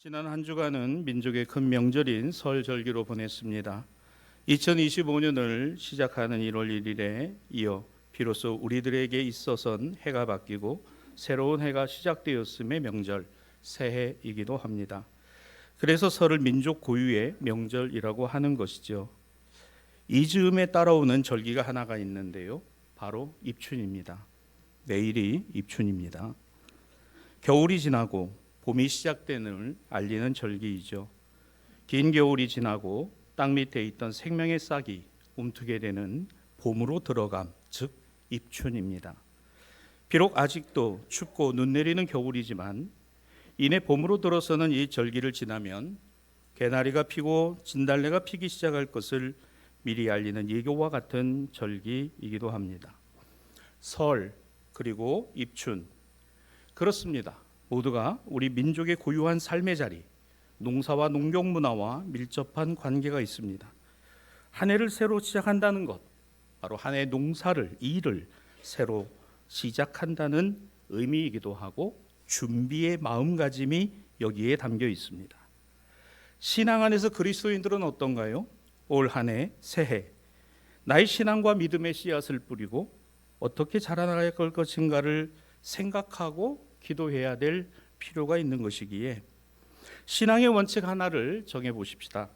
지난 한 주간은 민족의 큰 명절인 설 절기로 보냈습니다. 2025년을 시작하는 1월 1일에 이어 비로소 우리들에게 있어선 해가 바뀌고 새로운 해가 시작되었음의 명절, 새해이기도 합니다. 그래서 설을 민족 고유의 명절이라고 하는 것이죠. 이 즈음에 따라오는 절기가 하나가 있는데요. 바로 입춘입니다. 내일이 입춘입니다. 겨울이 지나고 봄이 시작됨을 알리는 절기이죠. 긴 겨울이 지나고 땅 밑에 있던 생명의 싹이 움트게 되는 봄으로 들어감, 즉 입춘입니다. 비록 아직도 춥고 눈 내리는 겨울이지만 이내 봄으로 들어서는 이 절기를 지나면 개나리가 피고 진달래가 피기 시작할 것을 미리 알리는 예교와 같은 절기이기도 합니다. 설 그리고 입춘, 그렇습니다. 모두가 우리 민족의 고유한 삶의 자리, 농사와 농경 문화와 밀접한 관계가 있습니다. 한 해를 새로 시작한다는 것, 바로 한 해 농사를, 일을 새로 시작한다는 의미이기도 하고 준비의 마음가짐이 여기에 담겨 있습니다. 신앙 안에서 그리스도인들은 어떤가요? 올 한 해, 새해, 나의 신앙과 믿음의 씨앗을 뿌리고 어떻게 자라나갈 것인가를 생각하고 기도해야 될 필요가 있는 것이기에 신앙의 원칙 하나를 정해 보십시다.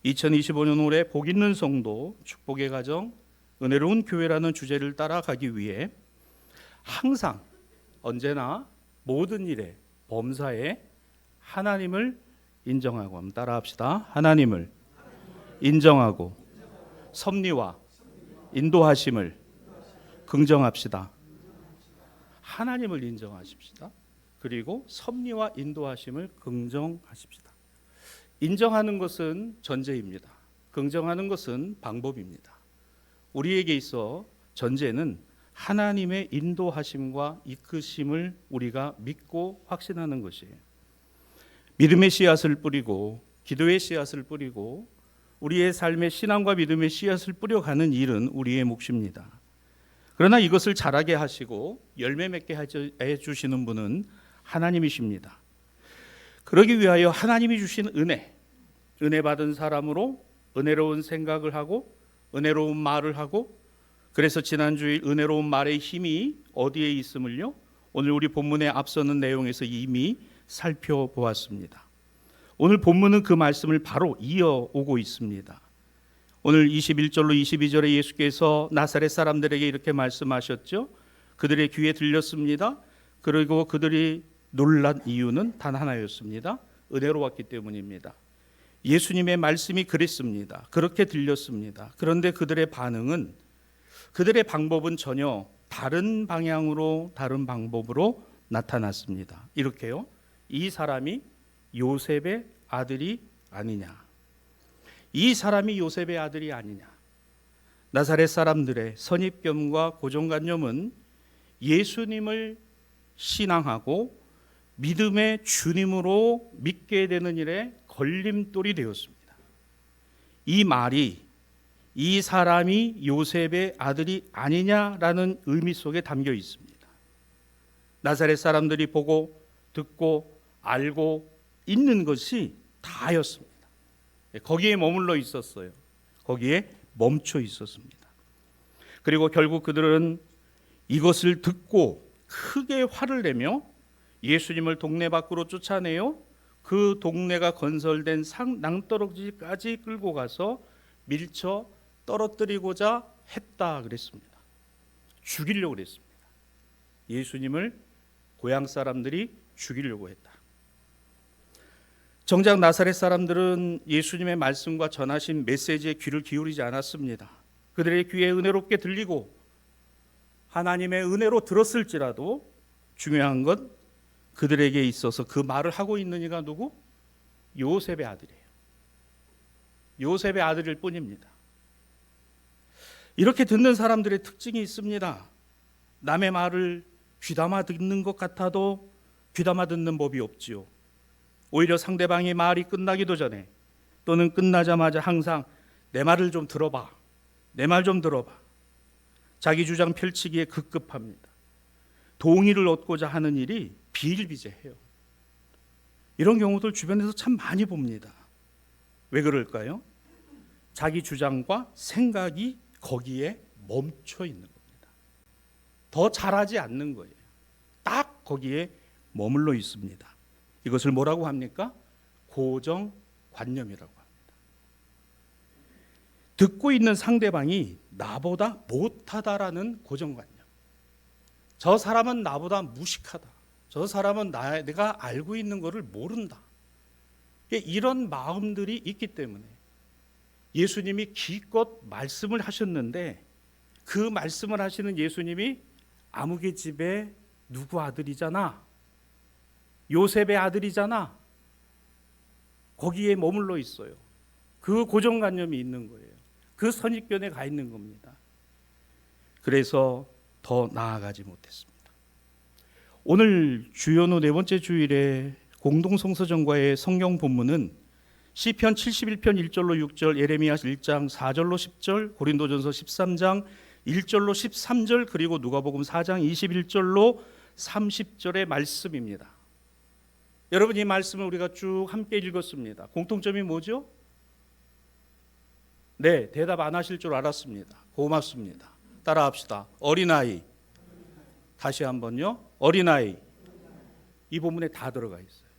2025년 올해 복 있는 성도, 축복의 가정, 은혜로운 교회라는 주제를 따라가기 위해 항상 언제나 모든 일에 범사에 하나님을 인정하고, 한번 따라합시다. 하나님을 인정하고 섭리와 인도하심을 긍정합시다. 하나님을 인정하십시다. 그리고 섭리와 인도하심을 긍정하십시다. 인정하는 것은 전제입니다. 긍정하는 것은 방법입니다. 우리에게 있어 전제는 하나님의 인도하심과 이끄심을 우리가 믿고 확신하는 것이에요. 믿음의 씨앗을 뿌리고 기도의 씨앗을 뿌리고 우리의 삶의 신앙과 믿음의 씨앗을 뿌려가는 일은 우리의 몫입니다. 그러나 이것을 자라게 하시고 열매 맺게 해주시는 분은 하나님이십니다. 그러기 위하여 하나님이 주신 은혜 받은 사람으로 은혜로운 생각을 하고 은혜로운 말을 하고, 그래서 지난주일 은혜로운 말의 힘이 어디에 있음을요? 오늘 우리 본문에 앞서는 내용에서 이미 살펴보았습니다. 오늘 본문은 그 말씀을 바로 이어오고 있습니다. 오늘 21절로 22절에 예수께서 나사렛 사람들에게 이렇게 말씀하셨죠. 그들의 귀에 들렸습니다. 그리고 그들이 놀란 이유는 단 하나였습니다. 은혜로웠기 때문입니다. 예수님의 말씀이 그랬습니다. 그렇게 들렸습니다. 그런데 그들의 반응은, 그들의 방법은 전혀 다른 방향으로, 다른 방법으로 나타났습니다. 이렇게요. 이 사람이 요셉의 아들이 아니냐. 이 사람이 요셉의 아들이 아니냐. 나사렛 사람들의 선입견과 고정관념은 예수님을 신앙하고 믿음의 주님으로 믿게 되는 일에 걸림돌이 되었습니다. 이 말이 이 사람이 요셉의 아들이 아니냐라는 의미 속에 담겨 있습니다. 나사렛 사람들이 보고 듣고 알고 있는 것이 다였습니다. 거기에 머물러 있었어요. 거기에 멈춰 있었습니다. 그리고 결국 그들은 이것을 듣고 크게 화를 내며 예수님을 동네 밖으로 쫓아내요. 그 동네가 건설된 낭떠러지까지 끌고 가서 밀쳐 떨어뜨리고자 했다 그랬습니다. 죽이려고 그랬습니다. 예수님을 고향 사람들이 죽이려고 했다. 정작 나사렛 사람들은 예수님의 말씀과 전하신 메시지에 귀를 기울이지 않았습니다. 그들의 귀에 은혜롭게 들리고 하나님의 은혜로 들었을지라도 중요한 건 그들에게 있어서 그 말을 하고 있는 이가 누구? 요셉의 아들이에요. 요셉의 아들일 뿐입니다. 이렇게 듣는 사람들의 특징이 있습니다. 남의 말을 귀담아 듣는 것 같아도 귀담아 듣는 법이 없지요. 오히려 상대방의 말이 끝나기도 전에 또는 끝나자마자 항상 내 말을 좀 들어봐. 내 말 좀 들어봐. 자기 주장 펼치기에 급급합니다. 동의를 얻고자 하는 일이 비일비재해요. 이런 경우들 주변에서 참 많이 봅니다. 왜 그럴까요? 자기 주장과 생각이 거기에 멈춰 있는 겁니다. 더 잘하지 않는 거예요. 딱 거기에 머물러 있습니다. 이것을 뭐라고 합니까? 고정관념이라고 합니다. 듣고 있는 상대방이 나보다 못하다라는 고정관념. 저 사람은 나보다 무식하다. 저 사람은 내가 알고 있는 것을 모른다. 이런 마음들이 있기 때문에 예수님이 기껏 말씀을 하셨는데 그 말씀을 하시는 예수님이 아무개 집에 누구 아들이잖아. 요셉의 아들이잖아. 거기에 머물러 있어요. 그 고정관념이 있는 거예요. 그 선입견에 가 있는 겁니다. 그래서 더 나아가지 못했습니다. 오늘 주연후 네 번째 주일에 공동성서전과의 성경 본문은 시편 71편 1절로 6절, 예레미야 1장 4절로 10절, 고린도전서 13장 1절로 13절, 그리고 누가복음 4장 21절로 30절의 말씀입니다. 여러분, 이 말씀을 우리가 쭉 함께 읽었습니다. 공통점이 뭐죠? 네, 대답 안 하실 줄 알았습니다. 고맙습니다. 따라합시다. 어린아이. 다시 한번요. 어린아이. 이 본문에 다 들어가 있어요.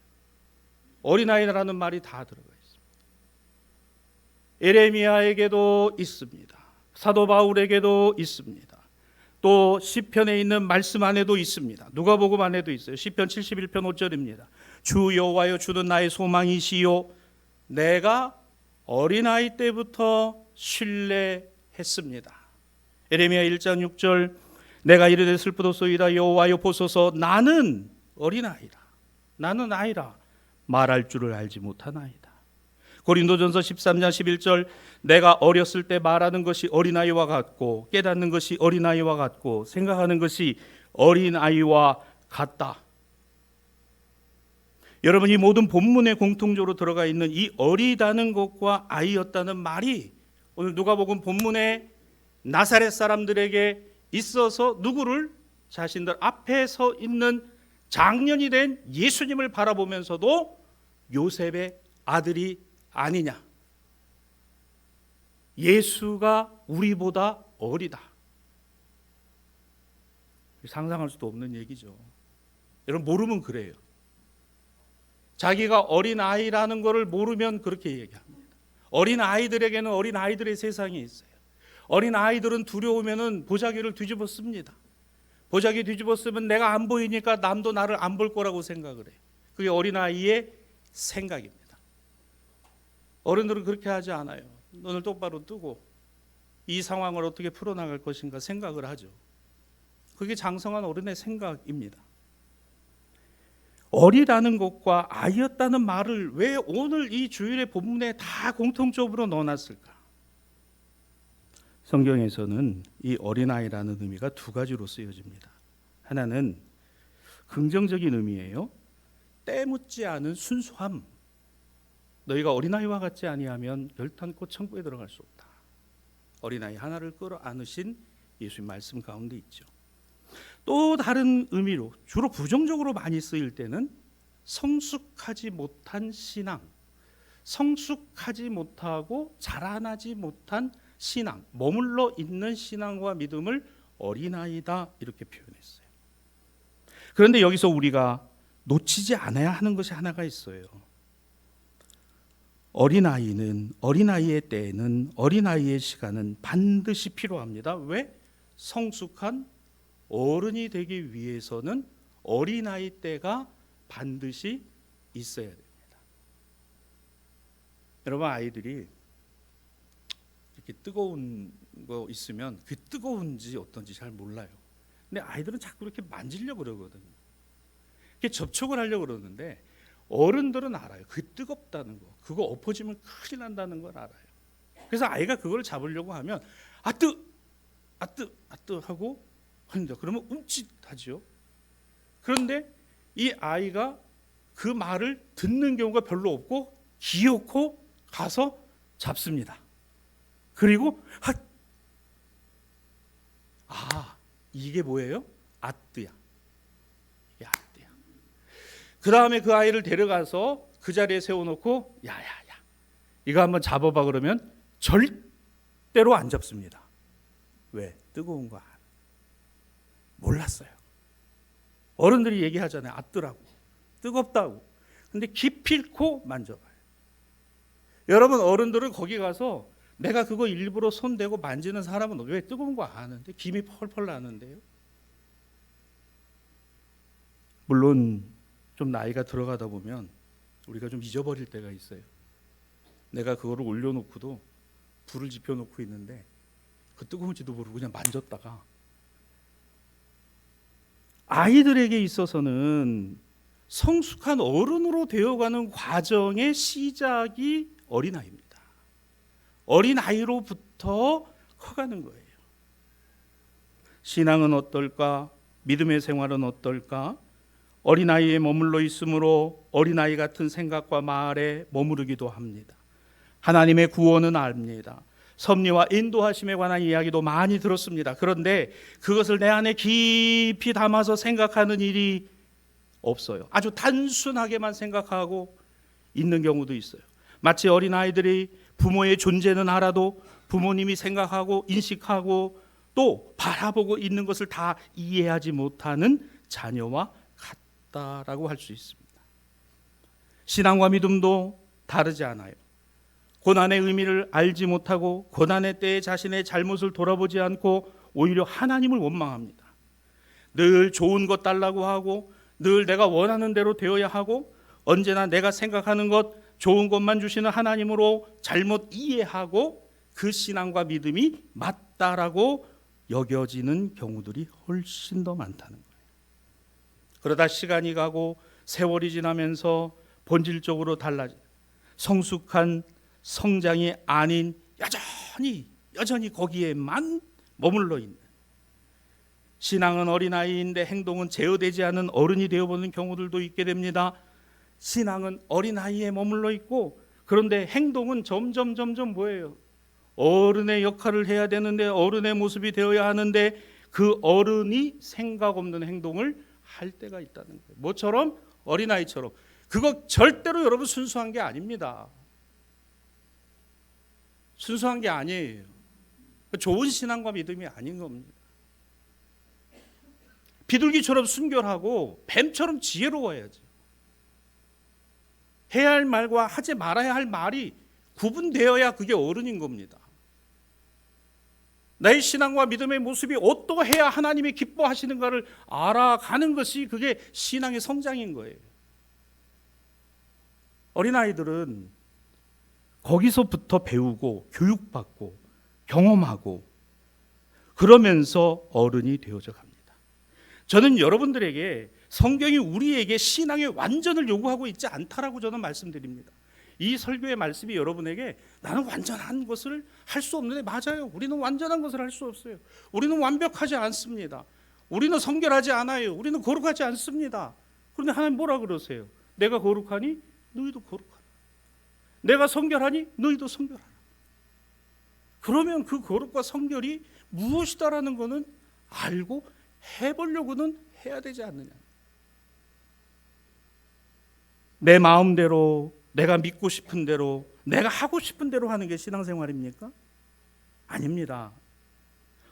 어린아이라는 말이 다 들어가 있습니다. 에레미야에게도 있습니다. 사도 바울에게도 있습니다. 또 시편에 있는 말씀 안에도 있습니다. 누가복음 안에도 있어요. 시편 71편 5절입니다. 주 여호와여, 주는 나의 소망이시요 내가 어린아이 때부터 신뢰했습니다. 에레미야 1장 6절, 내가 이르되 슬프도소이다. 여호와여 보소서, 나는 어린아이라. 나는 아이라. 말할 줄을 알지 못하나이다. 고린도전서 13장 11절, 내가 어렸을 때 말하는 것이 어린아이와 같고 깨닫는 것이 어린아이와 같고 생각하는 것이 어린아이와 같다. 여러분, 이 모든 본문에 공통적으로 들어가 있는 이 어리다는 것과 아이였다는 말이 오늘 누가복음 본문에 나사렛 사람들에게 있어서 누구를? 자신들 앞에 서 있는 장년이 된 예수님을 바라보면서도 요셉의 아들이 아니냐, 예수가 우리보다 어리다, 상상할 수도 없는 얘기죠. 여러분, 모르면 그래요. 자기가 어린아이라는 것을 모르면 그렇게 얘기합니다. 어린아이들에게는 어린아이들의 세상이 있어요. 어린아이들은 두려우면 보자기를 뒤집어 씁니다. 보자기 뒤집어 쓰면 내가 안 보이니까 남도 나를 안 볼 거라고 생각을 해요. 그게 어린아이의 생각입니다. 어른들은 그렇게 하지 않아요. 눈을 똑바로 뜨고 이 상황을 어떻게 풀어나갈 것인가 생각을 하죠. 그게 장성한 어른의 생각입니다. 어리다는 것과 아이였다는 말을 왜 오늘 이 주일의 본문에 다 공통적으로 넣어놨을까? 성경에서는 이 어린아이라는 의미가 두 가지로 쓰여집니다. 하나는 긍정적인 의미예요. 때묻지 않은 순수함. 너희가 어린아이와 같지 아니하면 결탄코 천국에 들어갈 수 없다. 어린아이 하나를 끌어안으신 예수님 말씀 가운데 있죠. 또 다른 의미로 주로 부정적으로 많이 쓰일 때는 성숙하지 못한 신앙, 성숙하지 못하고 자라나지 못한 신앙, 머물러 있는 신앙과 믿음을 어린아이다 이렇게 표현했어요. 그런데 여기서 우리가 놓치지 않아야 하는 것이 하나가 있어요. 어린아이의 때에는 어린아이의 시간은 반드시 필요합니다. 왜? 성숙한 어른이 되기 위해서는 어린아이 때가 반드시 있어야 됩니다. 여러분, 아이들이 이렇게 뜨거운 거 있으면 그 뜨거운지 어떤지 잘 몰라요. 근데 아이들은 자꾸 이렇게 만지려고 그러거든요. 이렇게 접촉을 하려고 그러는데 어른들은 알아요. 그 뜨겁다는 거, 그거 엎어지면 큰일 난다는 걸 알아요. 그래서 아이가 그걸 잡으려고 하면 아뜨 하고 합니다. 그러면 움찔하죠. 그런데 이 아이가 그 말을 듣는 경우가 별로 없고 기어코 가서 잡습니다. 그리고 이게 뭐예요? 아뜨야. 이게 아뜨야. 그 다음에 그 아이를 데려가서 그 자리에 세워놓고 야야야 이거 한번 잡아봐 그러면 절대로 안 잡습니다. 왜? 뜨거운 거 몰랐어요. 어른들이 얘기하잖아요. 아뜨라고 뜨겁다고. 근데 기필코 만져봐요. 여러분 어른들은 거기 가서 내가 그거 일부러 손대고 만지는 사람은 왜 뜨거운 거 아는데 김이 펄펄 나는데요. 물론 좀 나이가 들어가다 보면 우리가 좀 잊어버릴 때가 있어요. 내가 그거를 올려놓고도 불을 지펴놓고 있는데 그 뜨거운지도 모르고 그냥 만졌다가 아이들에게 있어서는 성숙한 어른으로 되어가는 과정의 시작이 어린아이입니다. 어린아이로부터 커가는 거예요. 신앙은 어떨까? 믿음의 생활은 어떨까? 어린아이에 머물러 있으므로 어린아이 같은 생각과 말에 머무르기도 합니다. 하나님의 구원은 압니다. 섭리와 인도하심에 관한 이야기도 많이 들었습니다. 그런데 그것을 내 안에 깊이 담아서 생각하는 일이 없어요. 아주 단순하게만 생각하고 있는 경우도 있어요. 마치 어린아이들이 부모의 존재는 알아도 부모님이 생각하고 인식하고 또 바라보고 있는 것을 다 이해하지 못하는 자녀와 같다라고 할 수 있습니다. 신앙과 믿음도 다르지 않아요. 고난의 의미를 알지 못하고 고난의 때에 자신의 잘못을 돌아보지 않고 오히려 하나님을 원망합니다. 늘 좋은 것 달라고 하고 늘 내가 원하는 대로 되어야 하고 언제나 내가 생각하는 것 좋은 것만 주시는 하나님으로 잘못 이해하고 그 신앙과 믿음이 맞다라고 여겨지는 경우들이 훨씬 더 많다는 거예요. 그러다 시간이 가고 세월이 지나면서 본질적으로 달라져 성숙한 성장이 아닌 여전히 거기에만 머물러 있는, 신앙은 어린아이인데 행동은 제어되지 않은 어른이 되어보는 경우들도 있게 됩니다. 신앙은 어린아이에 머물러 있고 그런데 행동은 점점 뭐예요? 어른의 역할을 해야 되는데 어른의 모습이 되어야 하는데 그 어른이 생각 없는 행동을 할 때가 있다는 거예요. 뭐처럼? 어린아이처럼. 그거 절대로 여러분 순수한 게 아닙니다. 순수한 게 아니에요. 좋은 신앙과 믿음이 아닌 겁니다. 비둘기처럼 순결하고 뱀처럼 지혜로워야지. 해야 할 말과 하지 말아야 할 말이 구분되어야 그게 어른인 겁니다. 나의 신앙과 믿음의 모습이 어떠해야 하나님이 기뻐하시는가를 알아가는 것이 그게 신앙의 성장인 거예요. 어린아이들은 거기서부터 배우고 교육받고 경험하고 그러면서 어른이 되어져 갑니다. 저는 여러분들에게 성경이 우리에게 신앙의 완전을 요구하고 있지 않다라고 저는 말씀드립니다. 이 설교의 말씀이 여러분에게 나는 완전한 것을 할 수 없는데 맞아요. 우리는 완전한 것을 할 수 없어요. 우리는 완벽하지 않습니다. 우리는 성결하지 않아요. 우리는 거룩하지 않습니다. 그런데 하나님 뭐라 그러세요? 내가 거룩하니 너희도 거룩하라. 내가 성결하니 너희도 성결하라. 그러면 그 거룩과 성결이 무엇이다라는 것은 알고 해보려고는 해야 되지 않느냐. 내 마음대로 내가 믿고 싶은 대로 내가 하고 싶은 대로 하는 게 신앙생활입니까? 아닙니다.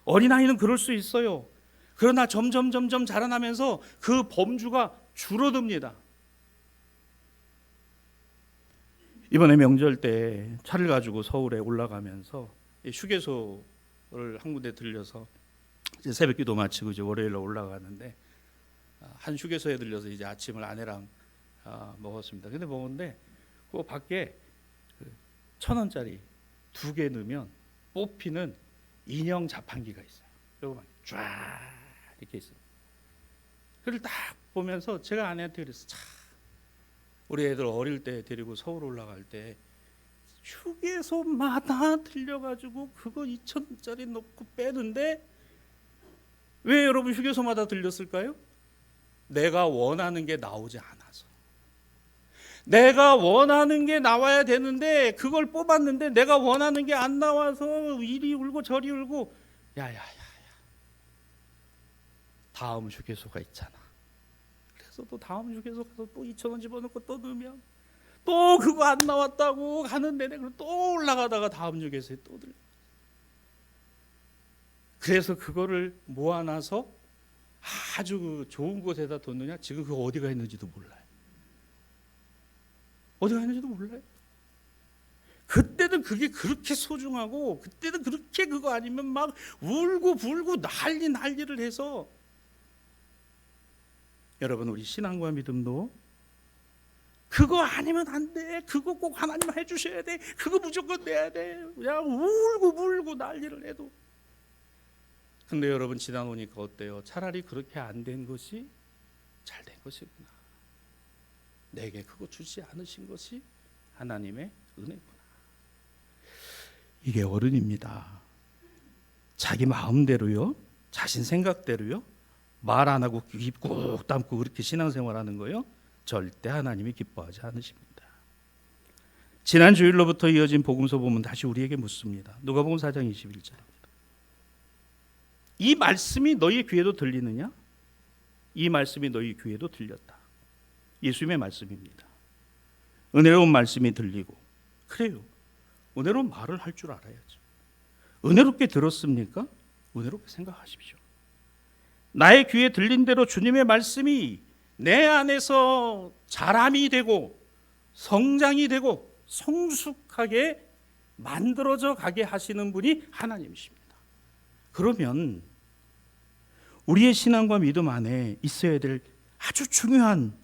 어린아이는 그럴 수 있어요. 그러나 점점 자라나면서 그 범주가 줄어듭니다. 이번에 명절 때 차를 가지고 서울에 올라가면서 휴게소를 한 군데 들려서 이제 새벽 기도 마치고 이제 월요일로 올라가는데 한 휴게소에 들려서 이제 아침을 아내랑 먹었습니다. 근데 먹었는데 그 밖에 1,000원짜리 2개 넣으면 뽑히는 인형 자판기가 있어요. 요거만 쫙 이렇게 있어요. 그걸 딱 보면서 제가 아내한테 그랬어요. 참, 우리 애들 어릴 때 데리고 서울 올라갈 때 휴게소마다 들려가지고 그거 2,000원짜리 넣고 빼는데 왜 여러분 휴게소마다 들렸을까요? 내가 원하는 게 나오지 않아서. 내가 원하는 게 나와야 되는데 그걸 뽑았는데 내가 원하는 게 안 나와서 이리 울고 저리 울고 야야야야 다음 휴게소가 있잖아. 그래서 집에서도 다음 주에서 가서 또 2,000원 집어넣고 또 넣으면 또 그거 안 나왔다고 가는 내내 또 올라가다가 다음 주에서 또 들고. 그래서 그거를 모아놔서 아주 좋은 곳에다 뒀느냐? 지금 그거 어디가 있는지도 몰라요. 어디가 있는지도 몰라요. 그때는 그게 그렇게 소중하고 그때는 그렇게 그거 아니면 막 울고 불고 난리를 해서. 여러분, 우리 신앙과 믿음도 그거 아니면 안 돼, 그거 꼭 하나님 해주셔야 돼, 그거 무조건 내야 돼, 그냥 울고 불고 난리를 해도. 근데 여러분, 지나 노니까 어때요? 차라리 그렇게 안 된 것이 잘 된 것이구나. 내게 그거 주지 않으신 것이 하나님의 은혜구나. 이게 어른입니다. 자기 마음대로요, 자신 생각대로요, 말 안 하고 입 꾹 담고 그렇게 신앙생활하는 거요, 절대 하나님이 기뻐하지 않으십니다. 지난 주일로부터 이어진 복음서 보면 다시 우리에게 묻습니다. 누가복음 4장 21절입니다. 이 말씀이 너희 귀에도 들리느냐? 이 말씀이 너희 귀에도 들렸다. 예수님의 말씀입니다. 은혜로운 말씀이 들리고, 그래요, 은혜로운 말을 할 줄 알아야죠. 은혜롭게 들었습니까? 은혜롭게 생각하십시오. 나의 귀에 들린 대로 주님의 말씀이 내 안에서 자람이 되고 성장이 되고 성숙하게 만들어져 가게 하시는 분이 하나님이십니다. 그러면 우리의 신앙과 믿음 안에 있어야 될 아주 중요한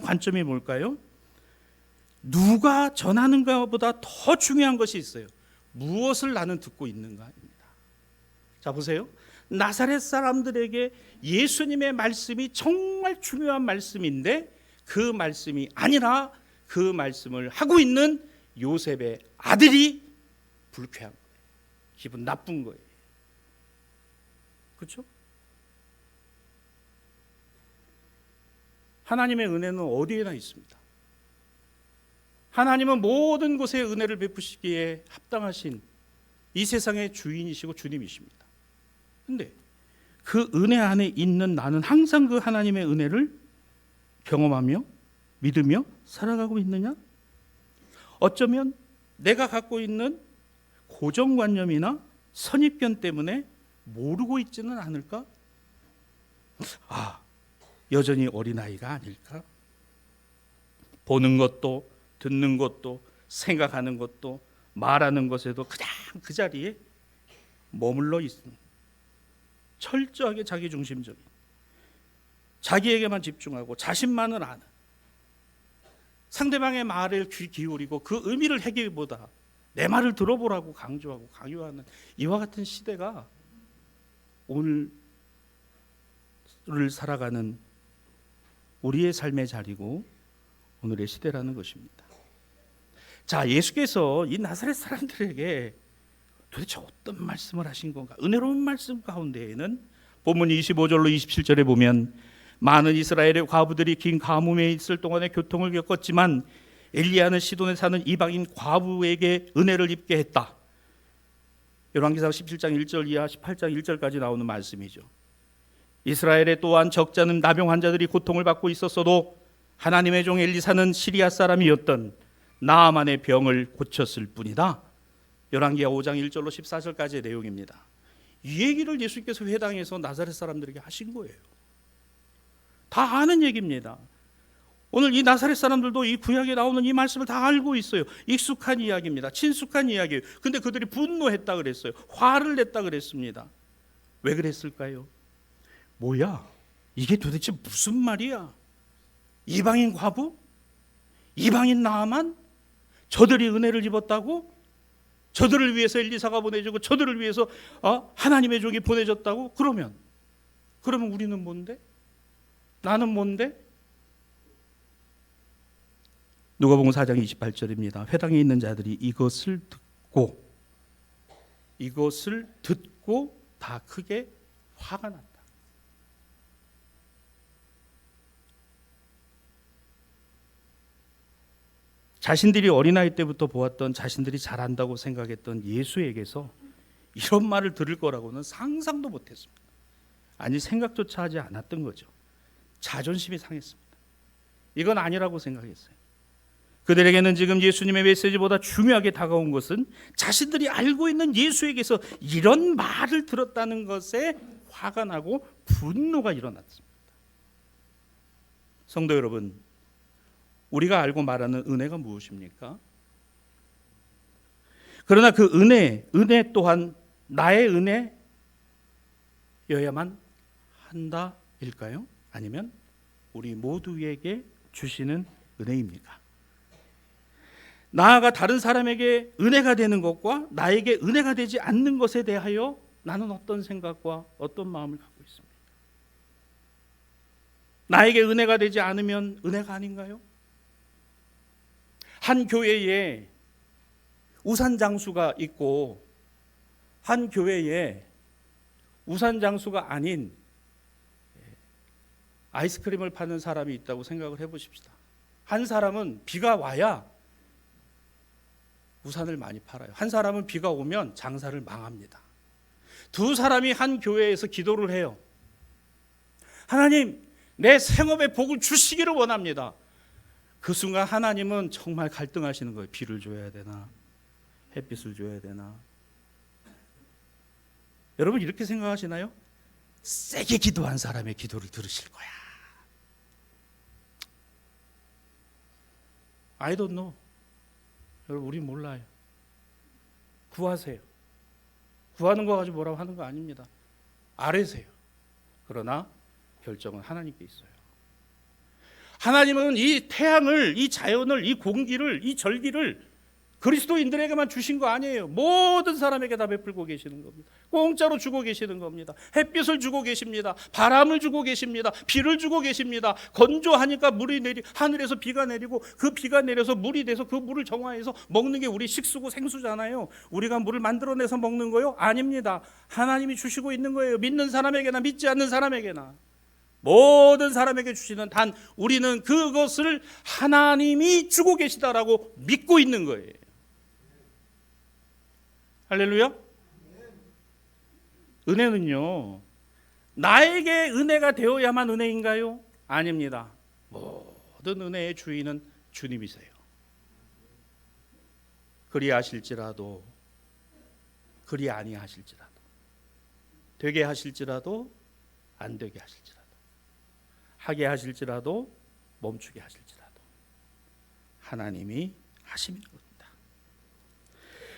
관점이 뭘까요? 누가 전하는가보다 더 중요한 것이 있어요. 무엇을 나는 듣고 있는가입니다. 자, 보세요. 나사렛 사람들에게 예수님의 말씀이 정말 중요한 말씀인데 그 말씀이 아니라 그 말씀을 하고 있는 요셉의 아들이 불쾌한 거예요. 기분 나쁜 거예요. 그렇죠? 하나님의 은혜는 어디에나 있습니다. 하나님은 모든 곳에 은혜를 베푸시기에 합당하신 이 세상의 주인이시고 주님이십니다. 근데 그 은혜 안에 있는 나는 항상 그 하나님의 은혜를 경험하며 믿으며 살아가고 있느냐? 어쩌면 내가 갖고 있는 고정관념이나 선입견 때문에 모르고 있지는 않을까? 여전히 어린아이가 아닐까? 보는 것도 듣는 것도 생각하는 것도 말하는 것에도 그냥 그 자리에 머물러 있는, 철저하게 자기중심적인, 자기에게만 집중하고 자신만을 아는, 상대방의 말을 귀 기울이고 그 의미를 해기보다 내 말을 들어보라고 강조하고 강요하는 이와 같은 시대가 오늘을 살아가는 우리의 삶의 자리고 오늘의 시대라는 것입니다. 자, 예수께서 이 나사렛 사람들에게 도대체 어떤 말씀을 하신 건가? 은혜로운 말씀 가운데에는 본문 25절로 27절에 보면 많은 이스라엘의 과부들이 긴 가뭄에 있을 동안에 교통을 겪었지만 엘리야는 시돈에 사는 이방인 과부에게 은혜를 입게 했다. 열왕기상 17장 1절 이하 18장 1절까지 나오는 말씀이죠. 이스라엘에 또한 적지 않은 나병 환자들이 고통을 받고 있었어도 하나님의 종 엘리사는 시리아 사람이었던 나아만의 병을 고쳤을 뿐이다. 열왕기하 5장 1절로 14절까지의 내용입니다. 이 얘기를 예수께서 회당에서 나사렛 사람들에게 하신 거예요. 다 아는 얘기입니다. 오늘 이 나사렛 사람들도 이 구약에 나오는 이 말씀을 다 알고 있어요. 익숙한 이야기입니다. 친숙한 이야기예요. 근데 그들이 분노했다 그랬어요. 화를 냈다 그랬습니다. 왜 그랬을까요? 뭐야? 이게 도대체 무슨 말이야? 이방인 과부? 이방인 나아만? 저들이 은혜를 입었다고? 저들을 위해서 엘리사가 보내주고 저들을 위해서 하나님의 종이 보내졌다고? 그러면 우리는 뭔데? 나는 뭔데? 누가복음 4장 28절입니다. 회당에 있는 자들이 이것을 듣고 다 크게 화가 났다. 자신들이 어린아이 때부터 보았던, 자신들이 잘한다고 생각했던 예수에게서 이런 말을 들을 거라고는 상상도 못했습니다. 아니, 생각조차 하지 않았던 거죠. 자존심이 상했습니다. 이건 아니라고 생각했어요. 그들에게는 지금 예수님의 메시지보다 중요하게 다가온 것은 자신들이 알고 있는 예수에게서 이런 말을 들었다는 것에 화가 나고 분노가 일어났습니다. 성도 여러분, 우리가 알고 말하는 은혜가 무엇입니까? 그러나 그 은혜 또한 나의 은혜여야만 한다일까요? 아니면 우리 모두에게 주시는 은혜입니까? 나아가 다른 사람에게 은혜가 되는 것과 나에게 은혜가 되지 않는 것에 대하여 나는 어떤 생각과 어떤 마음을 갖고 있습니까? 나에게 은혜가 되지 않으면 은혜가 아닌가요? 한 교회에 우산 장수가 있고 한 교회에 우산 장수가 아닌 아이스크림을 파는 사람이 있다고 생각을 해보십시다. 한 사람은 비가 와야 우산을 많이 팔아요. 한 사람은 비가 오면 장사를 망합니다. 두 사람이 한 교회에서 기도를 해요. 하나님, 내 생업에 복을 주시기를 원합니다. 그 순간 하나님은 정말 갈등하시는 거예요. 비를 줘야 되나, 햇빛을 줘야 되나. 여러분 이렇게 생각하시나요? 세게 기도한 사람의 기도를 들으실 거야. I don't know. 여러분 우리 몰라요. 구하세요. 구하는 거 가지고 뭐라고 하는 거 아닙니다. 아뢰세요. 그러나 결정은 하나님께 있어요. 하나님은 이 태양을, 이 자연을, 이 공기를, 이 절기를 그리스도인들에게만 주신 거 아니에요. 모든 사람에게 다 베풀고 계시는 겁니다. 공짜로 주고 계시는 겁니다. 햇빛을 주고 계십니다. 바람을 주고 계십니다. 비를 주고 계십니다. 건조하니까 물이 하늘에서 비가 내리고 그 비가 내려서 물이 돼서 그 물을 정화해서 먹는 게 우리 식수고 생수잖아요. 우리가 물을 만들어내서 먹는 거요? 아닙니다. 하나님이 주시고 있는 거예요. 믿는 사람에게나 믿지 않는 사람에게나 모든 사람에게 주시는, 단 우리는 그것을 하나님이 주고 계시다라고 믿고 있는 거예요. 할렐루야. 은혜는요, 나에게 은혜가 되어야만 은혜인가요? 아닙니다. 모든 은혜의 주인은 주님이세요. 그리하실지라도, 그리 아니하실지라도, 되게 하실지라도, 안 되게 하실지라도, 하게 하실지라도, 멈추게 하실지라도 하나님이 하시는 겁니다.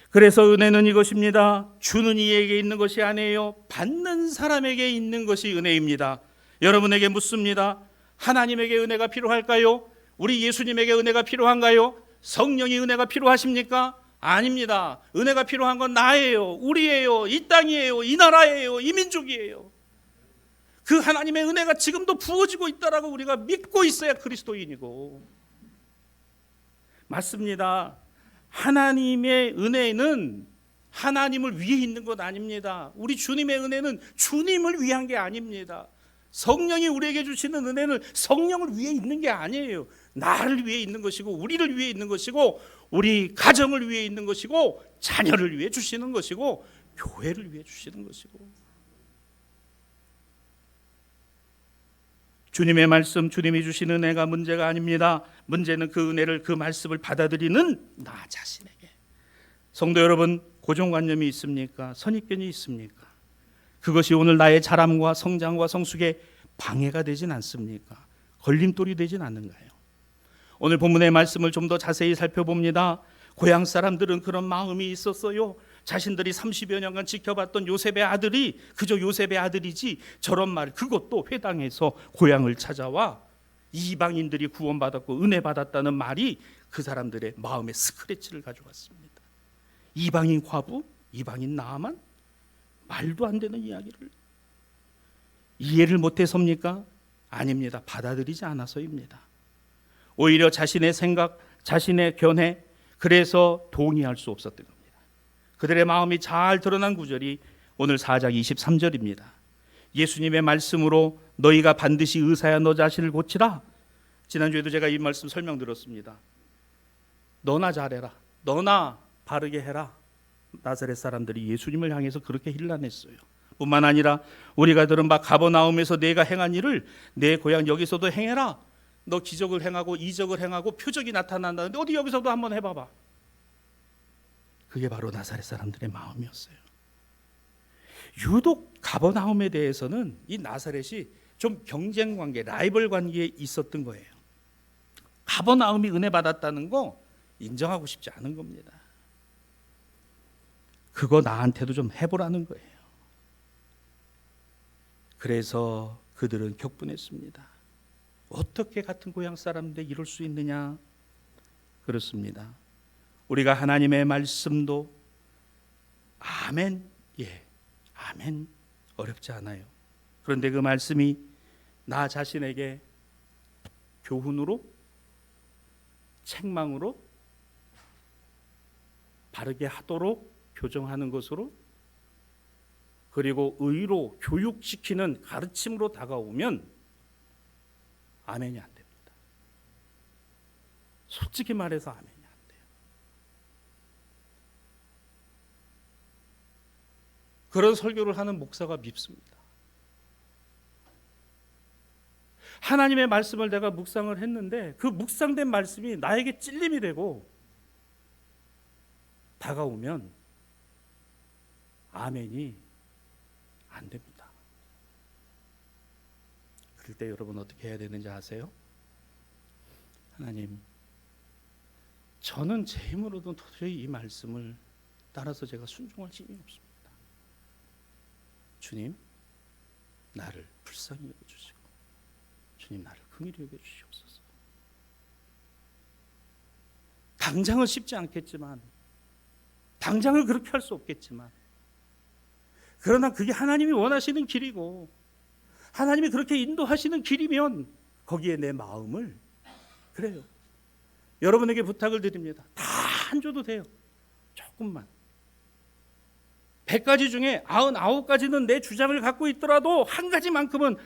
그래서 은혜는 이것입니다. 주는 이에게 있는 것이 아니에요. 받는 사람에게 있는 것이 은혜입니다. 여러분에게 묻습니다. 하나님에게 은혜가 필요할까요? 우리 예수님에게 은혜가 필요한가요? 성령이 은혜가 필요하십니까? 아닙니다. 은혜가 필요한 건 나예요. 우리예요. 이 땅이에요. 이 나라예요. 이 민족이에요. 그 하나님의 은혜가 지금도 부어지고 있다라고 우리가 믿고 있어야 그리스도인이고. 맞습니다. 하나님의 은혜는 하나님을 위해 있는 것 아닙니다. 우리 주님의 은혜는 주님을 위한 게 아닙니다. 성령이 우리에게 주시는 은혜는 성령을 위해 있는 게 아니에요. 나를 위해 있는 것이고, 우리를 위해 있는 것이고, 우리 가정을 위해 있는 것이고, 자녀를 위해 주시는 것이고, 교회를 위해 주시는 것이고. 주님의 말씀, 주님이 주시는 은혜가 문제가 아닙니다. 문제는 그 은혜를, 그 말씀을 받아들이는 나 자신에게. 성도 여러분, 고정관념이 있습니까? 선입견이 있습니까? 그것이 오늘 나의 자람과 성장과 성숙에 방해가 되진 않습니까? 걸림돌이 되진 않는가요? 오늘 본문의 말씀을 좀 더 자세히 살펴봅니다. 고향 사람들은 그런 마음이 있었어요. 자신들이 30여 년간 지켜봤던 요셉의 아들이 그저 요셉의 아들이지, 저런 말, 그것도 회당에서 고향을 찾아와 이방인들이 구원받았고 은혜 받았다는 말이 그 사람들의 마음에 스크래치를 가져왔습니다. 이방인 과부, 이방인 나아만, 말도 안 되는 이야기를 이해를 못해서입니까? 아닙니다. 받아들이지 않아서입니다. 오히려 자신의 생각, 자신의 견해, 그래서 동의할 수 없었던 겁니다. 그들의 마음이 잘 드러난 구절이 오늘 4장 23절입니다. 예수님의 말씀으로 너희가 반드시 의사야 너 자신을 고치라. 지난주에도 제가 이 말씀 설명드렸습니다. 너나 잘해라, 너나 바르게 해라. 나사렛 사람들이 예수님을 향해서 그렇게 힐난했어요. 뿐만 아니라 우리가 들은 바 가버나움에서 내가 행한 일을 내 고향 여기서도 행해라. 너 기적을 행하고 이적을 행하고 표적이 나타난다는데 어디 여기서도 한번 해봐봐. 그게 바로 나사렛 사람들의 마음이었어요. 유독 가버나움에 대해서는 이 나사렛이 좀 경쟁 관계, 라이벌 관계에 있었던 거예요. 가버나움이 은혜 받았다는 거 인정하고 싶지 않은 겁니다. 그거 나한테도 좀 해보라는 거예요. 그래서 그들은 격분했습니다. 어떻게 같은 고향 사람인데 이럴 수 있느냐? 그렇습니다. 우리가 하나님의 말씀도 아멘, 예, 아멘 어렵지 않아요. 그런데 그 말씀이 나 자신에게 교훈으로, 책망으로, 바르게 하도록 교정하는 것으로, 그리고 의로 교육시키는 가르침으로 다가오면 아멘이 안 됩니다. 솔직히 말해서 아멘이 안 돼요. 그런 설교를 하는 목사가 밉습니다. 하나님의 말씀을 내가 묵상을 했는데 그 묵상된 말씀이 나에게 찔림이 되고 다가오면 아멘이 안 됩니다. 그럴 때 여러분 어떻게 해야 되는지 아세요? 하나님, 저는 제 힘으로도 도저히 이 말씀을 따라서 제가 순종할 힘이 없습니다. 주님, 나를 불쌍히 여겨주시고 주님, 나를 긍휼히 여겨주시옵소서. 당장은 쉽지 않겠지만, 당장은 그렇게 할 수 없겠지만, 그러나 그게 하나님이 원하시는 길이고 하나님이 그렇게 인도하시는 길이면 거기에 내 마음을, 그래요, 여러분에게 부탁을 드립니다. 다 안 줘도 돼요. 조금만. 100가지 중에 99가지는 내 주장을 갖고 있더라도 한 가지만큼은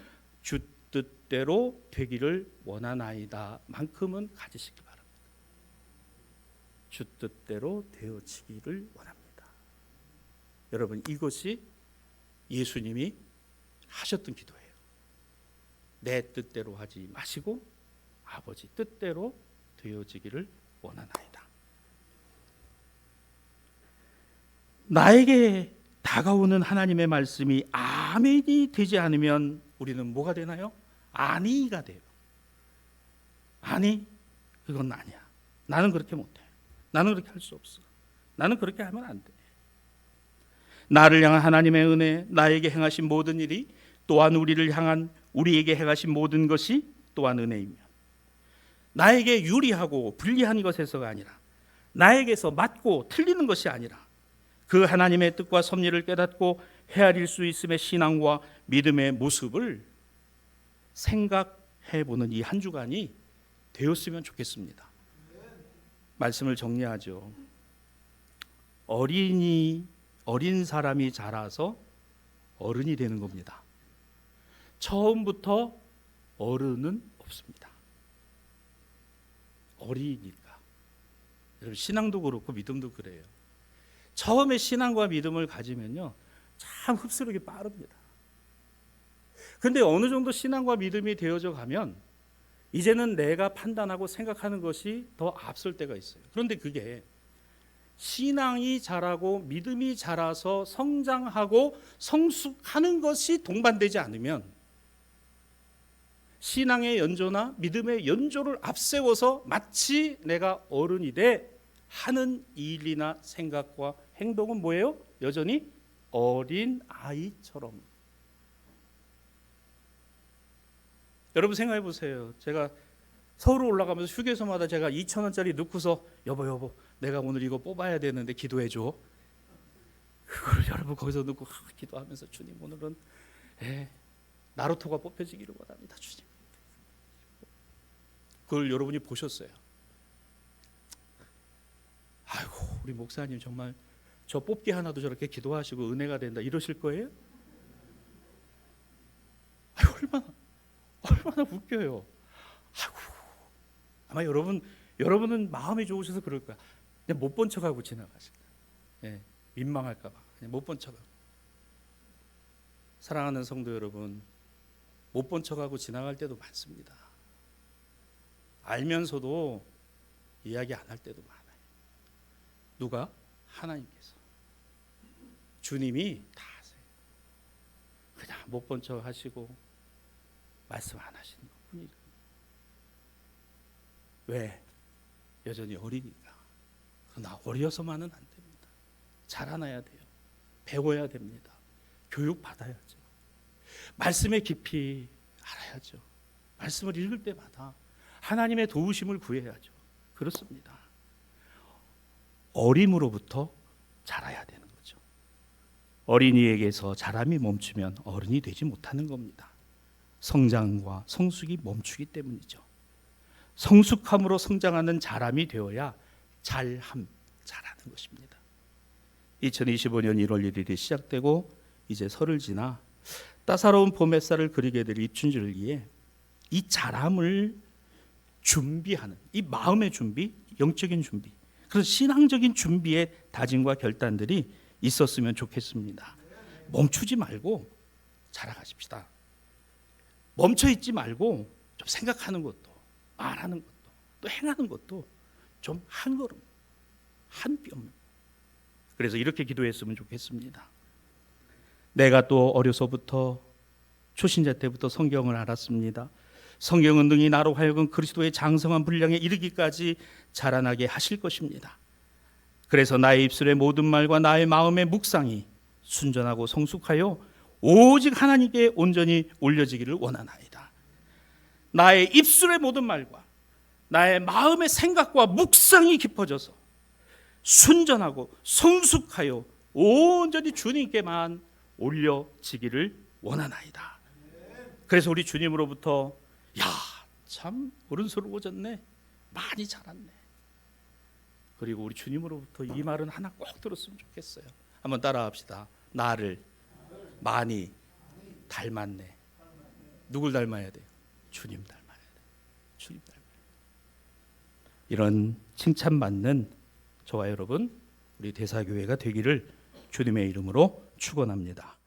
주 뜻대로 되기를 원하나이다 만큼은 가지시기 바랍니다. 주 뜻대로 되어지기를 원합니다. 여러분, 이것이 예수님이 하셨던 기도예요. 내 뜻대로 하지 마시고 아버지 뜻대로 되어지기를 원하나이다. 나에게 다가오는 하나님의 말씀이 아멘이 되지 않으면 우리는 뭐가 되나요? 아니가 돼요. 아니, 그건 아니야. 나는 그렇게 못해. 나는 그렇게 할 수 없어. 나는 그렇게 하면 안 돼. 나를 향한 하나님의 은혜, 나에게 행하신 모든 일이 또한 우리를 향한 우리에게 행하신 모든 것이 또한 은혜이며, 나에게 유리하고 불리한 것에서가 아니라, 나에게서 맞고 틀리는 것이 아니라 그 하나님의 뜻과 섭리를 깨닫고 헤아릴 수 있음의 신앙과 믿음의 모습을 생각해보는 이 한 주간이 되었으면 좋겠습니다. 말씀을 정리하죠. 어린 사람이 자라서 어른이 되는 겁니다. 처음부터 어른은 없습니다. 어리니까. 여러분, 신앙도 그렇고 믿음도 그래요. 처음에 신앙과 믿음을 가지면요, 참 흡수력이 빠릅니다. 근데 어느 정도 신앙과 믿음이 되어져 가면 이제는 내가 판단하고 생각하는 것이 더 앞설 때가 있어요. 그런데 그게 신앙이 자라고 믿음이 자라서 성장하고 성숙하는 것이 동반되지 않으면 신앙의 연조나 믿음의 연조를 앞세워서 마치 내가 어른이 돼 하는 일이나 생각과 행동은 뭐예요? 여전히 어린 아이처럼. 여러분 생각해 보세요. 제가 서울 올라가면서 휴게소마다 제가 2,000원짜리 넣고서 여보 내가 오늘 이거 뽑아야 되는데 기도해 줘. 그걸 여러분 거기서 넣고 기도하면서 주님 오늘은 나루토가 뽑혀지기를 원합니다. 주님. 그걸 여러분이 보셨어요. 아이고 우리 목사님 정말 저 뽑기 하나도 저렇게 기도하시고 은혜가 된다 이러실 거예요? 아이고 얼마나 웃겨요. 아이고 아마 여러분은 마음이 좋으셔서 그럴 거야. 그냥 못 본 척하고 지나가실 거야. 민망할까 봐 그냥 못 본 척하고. 사랑하는 성도 여러분, 못 본 척하고 지나갈 때도 많습니다. 알면서도 이야기 안 할 때도 많아요. 누가? 하나님께서. 주님이 다 아세요. 그냥 못 본 척 하시고 말씀 안 하시는 것뿐이에요. 왜? 여전히 어리니까. 그러나 어려서만은 안 됩니다. 자라나야 돼요. 배워야 됩니다. 교육 받아야죠. 말씀의 깊이 알아야죠. 말씀을 읽을 때마다 하나님의 도우심을 구해야죠. 그렇습니다. 어림으로부터 자라야 되는 거죠. 어린이에게서 자람이 멈추면 어른이 되지 못하는 겁니다. 성장과 성숙이 멈추기 때문이죠. 성숙함으로 성장하는 자람이 되어야 잘하는 것입니다. 2025년 1월 1일이 시작되고 이제 설을 지나 따사로운 봄 햇살을 그리게 될 입춘절기에 이 자람을 준비하는 이 마음의 준비, 영적인 준비, 그런 신앙적인 준비의 다짐과 결단들이 있었으면 좋겠습니다. 멈추지 말고 자라가십시다. 멈춰 있지 말고 좀 생각하는 것도, 말하는 것도, 또 행하는 것도 좀 한 걸음, 한 뼘. 그래서 이렇게 기도했으면 좋겠습니다. 내가 또 어려서부터 초신자 때부터 성경을 알았습니다. 성경은 능히 나로 하여금 그리스도의 장성한 분량에 이르기까지 자라나게 하실 것입니다. 그래서 나의 입술의 모든 말과 나의 마음의 묵상이 순전하고 성숙하여 오직 하나님께 온전히 올려지기를 원하나이다. 나의 입술의 모든 말과 나의 마음의 생각과 묵상이 깊어져서 순전하고 성숙하여 온전히 주님께만 올려지기를 원하나이다. 그래서 우리 주님으로부터 야, 참 어른스러워졌네, 많이 자랐네. 그리고 우리 주님으로부터 이 말은 하나 꼭 들었으면 좋겠어요. 한번 따라합시다. 나를 많이 닮았네. 누굴 닮아야 돼요? 주님 닮아야 돼요. 주님 닮아야 돼요. 이런 칭찬받는 저와 여러분, 우리 대사교회가 되기를 주님의 이름으로 축원합니다.